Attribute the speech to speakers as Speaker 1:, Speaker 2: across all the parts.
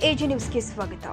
Speaker 1: AG ನ್ಯೂಸ್ಗೆ ಸ್ವಾಗತ.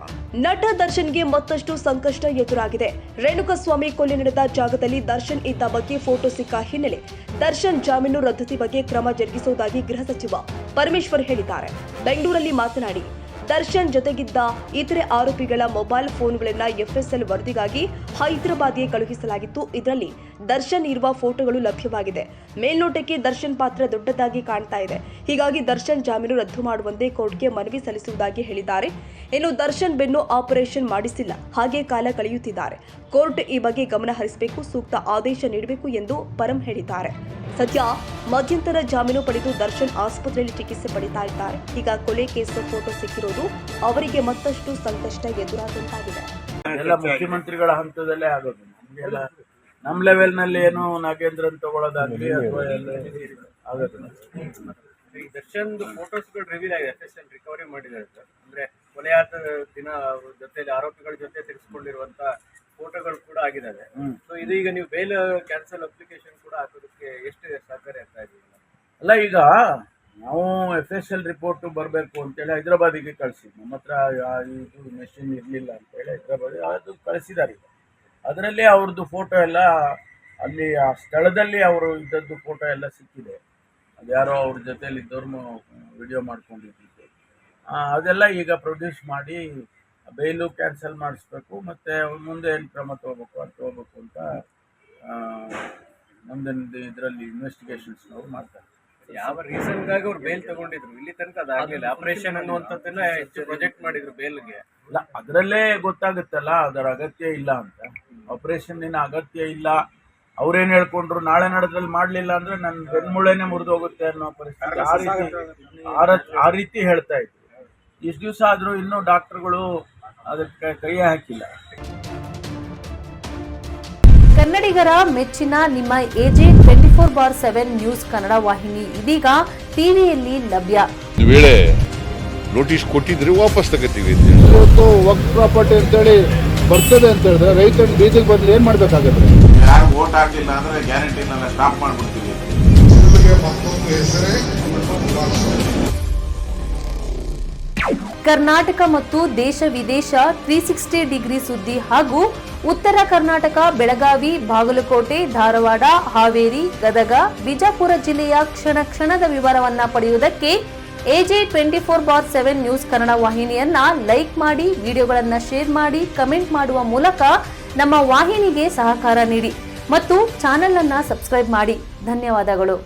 Speaker 1: ನಟ ದರ್ಶನ್ಗೆ ಮತ್ತಷ್ಟು ಸಂಕಷ್ಟ ಎದುರಾಗಿದೆ. ರೇಣುಕಸ್ವಾಮಿ ಕೊಲೆ ನಡೆದ ಜಾಗದಲ್ಲಿ ದರ್ಶನ್ ಇದ್ದ ಬಗ್ಗೆ ಫೋಟೋ ಸಿಕ್ಕ ಹಿನ್ನೆಲೆ ದರ್ಶನ್ ಜಾಮೀನು ರದ್ದತಿ ಬಗ್ಗೆ ಕ್ರಮ ಜರುಗಿಸುವುದಾಗಿ ಗೃಹ ಸಚಿವ ಪರಮೇಶ್ವರ್ ಹೇಳಿದ್ದಾರೆ. ಬೆಂಗಳೂರಲ್ಲಿ ಮಾತನಾಡಿ, ದರ್ಶನ್ ಜೊತೆಗಿದ್ದ ಇತರೆ ಆರೋಪಿಗಳ ಮೊಬೈಲ್ ಫೋನ್ಗಳನ್ನು ಎಫ್ಎಸ್ಎಲ್ ವರದಿಗಾಗಿ ಹೈದರಾಬಾದ್ಗೆ ಕಳುಹಿಸಲಾಗಿತ್ತು. ಇದರಲ್ಲಿ ದರ್ಶನ್ ಇರುವ ಫೋಟೋಗಳು ಲಭ್ಯವಾಗಿದೆ. ಮೇಲ್ನೋಟಕ್ಕೆ ದರ್ಶನ್ ಪಾತ್ರ ದೊಡ್ಡದಾಗಿ ಕಾಣ್ತಾ ಇದೆ. ಹೀಗಾಗಿ ದರ್ಶನ್ ಜಾಮೀನು ರದ್ದು ಮಾಡುವಂತೆ ಕೋರ್ಟ್ಗೆ ಮನವಿ ಸಲ್ಲಿಸುವುದಾಗಿ ಹೇಳಿದ್ದಾರೆ. ಇನ್ನು ದರ್ಶನ್ ಬೆನ್ನು ಆಪರೇಷನ್ ಮಾಡಿಸಿಲ್ಲ, ಹಾಗೆ ಕಾಲ ಕಳೆಯುತ್ತಿದ್ದಾರೆ. ಕೋರ್ಟ್ ಈ ಬಗ್ಗೆ ಗಮನ ಹರಿಸಬೇಕು, ಸೂಕ್ತ ಆದೇಶ ನೀಡಬೇಕು ಎಂದು ಪರಂ ಹೇಳಿದ್ದಾರೆ. ಸದ್ಯ ಮಧ್ಯಂತರ ಜಾಮೀನು ಪಡೆದು ದರ್ಶನ್ ಆಸ್ಪತ್ರೆಯಲ್ಲಿ ಚಿಕಿತ್ಸೆ ಪಡಿತಾ ಇದ್ದಾರೆ. ಈಗ ಕೊಲೆ ಕೇಸ್ ಫೋಟೋ ಸಿಕ್ಕಿರೋದು ಅವರಿಗೆ ಮತ್ತಷ್ಟು ಸಂಕಷ್ಟ ಎದುರಾದಂತಾಗಿದೆ.
Speaker 2: ಎಲ್ಲ ಮುಖ್ಯಮಂತ್ರಿಗಳ ಹಂತದಲ್ಲೇ ಆಗೋದು. ನಮಗೆಲ್ಲ ನಮ್ಮ ಲೆವೆಲ್ ನಲ್ಲಿ ಏನು ನಾಗೇಂದ್ರನ್ ತಗೊಳ್ಳೋದಾಗ್ಲಿ ಅಥವಾ ಎಲ್ಲ ಆಗೋದು.
Speaker 3: ಈ ದರ್ಶನ್ ಫೋಟೋಸ್ಗಳು ರಿವೀಲ್ ಆಗಿದೆ, ಎಫ್ಎಸ್ಎಲ್ ರಿಕವರಿ ಮಾಡಿದ್ದಾರೆ ಸರ್. ಅಂದ್ರೆ ಕೊಲೆಯಾದ ದಿನ ಜೊತೆಲಿ ಆರೋಪಿಗಳ ಜೊತೆ ತೆಗೆದುಕೊಂಡಿರುವಂತ ಫೋಟೋಗಳು ಕೂಡ ಆಗಿದ್ದಾವೆ. ಸೊ ಇದೀಗ ನೀವು ಬೇಲ್ ಕ್ಯಾನ್ಸಲ್ ಅಪ್ಲಿಕೇಶನ್ ಕೂಡ ಹಾಕೋದಕ್ಕೆ ಎಷ್ಟು ಸಹಕಾರಿ ಆಗ್ತಾ ಇದೆ?
Speaker 2: ಅಲ್ಲ, ಈಗ ನಾವು ಎಫ್ಎಸ್ಎಲ್ ರಿಪೋರ್ಟ್ ಬರಬೇಕು ಅಂತೇಳಿ ಹೈದರಾಬಾದಿಗೆ ಕಳಿಸಿದ್ವಿ. ನಮ್ಮ ಹತ್ರ ಇದು ಮೆಷಿನ್ ಇರಲಿಲ್ಲ ಅಂತೇಳಿ ಹೈದರಾಬಾದ್ ಅದು ಕಳಿಸಿದ್ದಾರೆ. ಈಗ ಅದರಲ್ಲಿ ಅವ್ರದ್ದು ಫೋಟೋ ಎಲ್ಲ ಅಲ್ಲಿ ಆ ಸ್ಥಳದಲ್ಲಿ ಅವರು ಇದ್ದದ್ದು ಫೋಟೋ ಎಲ್ಲ ಸಿಕ್ಕಿದೆ. ಅದ್ಯಾರೋ ಅವ್ರ ಜೊತೆಲಿ ಇದ್ದವ್ರನ್ನು ವಿಡಿಯೋ ಮಾಡ್ಕೊಂಡಿದ್ದು ಅದೆಲ್ಲ ಈಗ ಪ್ರೊಡ್ಯೂಸ್ ಮಾಡಿ ಬೇಲು ಕ್ಯಾನ್ಸಲ್ ಮಾಡಿಸ್ಬೇಕು, ಮತ್ತು ಮುಂದೆ ಏನು ಕ್ರಮ ತಗೋಬೇಕು ಅದು ತಗೋಬೇಕು ಅಂತ ಮುಂದಿನ ಇದರಲ್ಲಿ ಇನ್ವೆಸ್ಟಿಗೇಷನ್ಸ್ ನಾವು ಮಾಡ್ತಾರೆ.
Speaker 3: ಯಾವ ರೀಸನ್ಗಾಗಿ ಅವ್ರು ಬೇಲ್ ತಗೊಂಡಿದ್ರು? ಇಲ್ಲಿ ತನಕ ಅದಾಗಲಿಲ್ಲ. ಆಪರೇಷನ್ ಅನ್ನುವಂಥದ್ದನ್ನ ಹೆಚ್ಚು ಪ್ರೊಜೆಕ್ಟ್ ಮಾಡಿದ್ರು ಬೇಲ್ಗೆ.
Speaker 2: ಇಲ್ಲ, ಅದರಲ್ಲೇ ಗೊತ್ತಾಗುತ್ತಲ್ಲ ಅದರ ಅಗತ್ಯ ಇಲ್ಲ ಅಂತ. ಆಪರೇಷನ್ನಿನ ಅಗತ್ಯ ಇಲ್ಲ, ಅವ್ರೇನು ಹೇಳ್ಕೊಂಡ್ರು ನಾಳೆ ನಡೆದ್ರಲ್ಲಿ ಮಾಡಲಿಲ್ಲ ಅಂದರೆ ನನ್ನ ಬೆನ್ಮೂಳೆನೇ ಮುರಿದು ಹೋಗುತ್ತೆ ಅನ್ನೋ ಪರಿಸ್ಥಿತಿ ಆ ರೀತಿ ಹೇಳ್ತಾ ಇದ್ರು. ಇಷ್ಟು ದಿವಸ ಆದರೂ ಇನ್ನೂ ಡಾಕ್ಟರ್ಗಳು ಅದಕ್ಕೆ ಕೈ ಹಾಕಿಲ್ಲ.
Speaker 4: ಕನ್ನಡಿಗರ ಮೆಚ್ಚಿನ ನಿಮ್ಮ ಎಜೆ 24/7 ನ್ಯೂಸ್ ಕನ್ನಡ ವಾಹಿನಿ ಇದೀಗ ಟಿವಿಯಲ್ಲಿ ಲಭ್ಯ.
Speaker 5: ವೇಳೆ ನೋಟಿಸ್ ಕೊಟ್ಟಿದ್ರೆ ವಾಪಸ್ ತಗೋತೀವಿ.
Speaker 6: ಇವತ್ತು ವಕ್ಫ್ ಪ್ರಾಪರ್ಟಿ ಅಂತೇಳಿ ಬರ್ತದೆ ಅಂತ ಹೇಳಿದ್ರೆ ರೈತರು ಬೀದಿಗೆ ಬದಲು ಏನ್ ಮಾಡ್ಬೇಕಾಗತ್ತೆ?
Speaker 7: ಯಾರು ವೋಟ್ ಹಾಕಿಲ್ಲ ಅಂದ್ರೆ ಗ್ಯಾರಂಟಿನೆಲ್ಲ ಸ್ಟಾಪ್ ಮಾಡ್ಬಿಡ್ತೀವಿ.
Speaker 4: ಕರ್ನಾಟಕ ಮತ್ತು ದೇಶ ವಿದೇಶ 360 ಡಿಗ್ರಿ ಸುದ್ದಿ ಹಾಗೂ ಉತ್ತರ ಕರ್ನಾಟಕ, ಬೆಳಗಾವಿ, ಬಾಗಲಕೋಟೆ, ಧಾರವಾಡ, ಹಾವೇರಿ, ಗದಗ, ಬಿಜಾಪುರ ಜಿಲ್ಲೆಯ ಕ್ಷಣ ಕ್ಷಣದ ವಿವರವನ್ನ ಪಡೆಯುವುದಕ್ಕೆ ಎಜೆ 24/7 ನ್ಯೂಸ್ ಕನ್ನಡ ವಾಹಿನಿಯನ್ನ ಲೈಕ್ ಮಾಡಿ, ವಿಡಿಯೋಗಳನ್ನ ಶೇರ್ ಮಾಡಿ, ಕಮೆಂಟ್ ಮಾಡುವ ಮೂಲಕ ನಮ್ಮ ವಾಹಿನಿಗೆ ಸಹಕಾರ ನೀಡಿ ಮತ್ತು ಚಾನೆಲ್ ಅನ್ನ ಸಬ್ಸ್ಕ್ರೈಬ್ ಮಾಡಿ. ಧನ್ಯವಾದಗಳು.